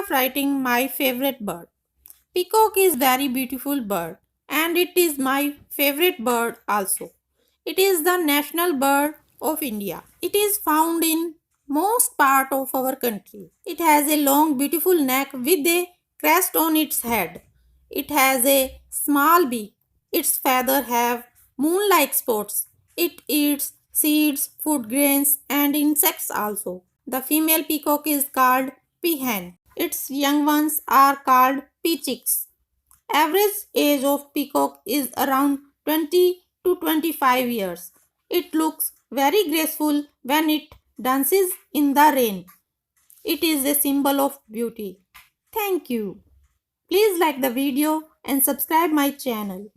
of writing my favorite bird. Peacock is very beautiful bird and it is my favorite bird also. It is the national bird of India. It is found in most part of our country. It has a long beautiful neck with a crest on its head. It has a small beak. Its feathers have moon-like spots. It eats seeds, food grains and insects also. The female peacock is called peahen. Its young ones are called peachicks. Average age of peacock is around 20 to 25 years. It looks very graceful when it dances in the rain. It is a symbol of beauty. Thank you. Please like the video and subscribe my channel.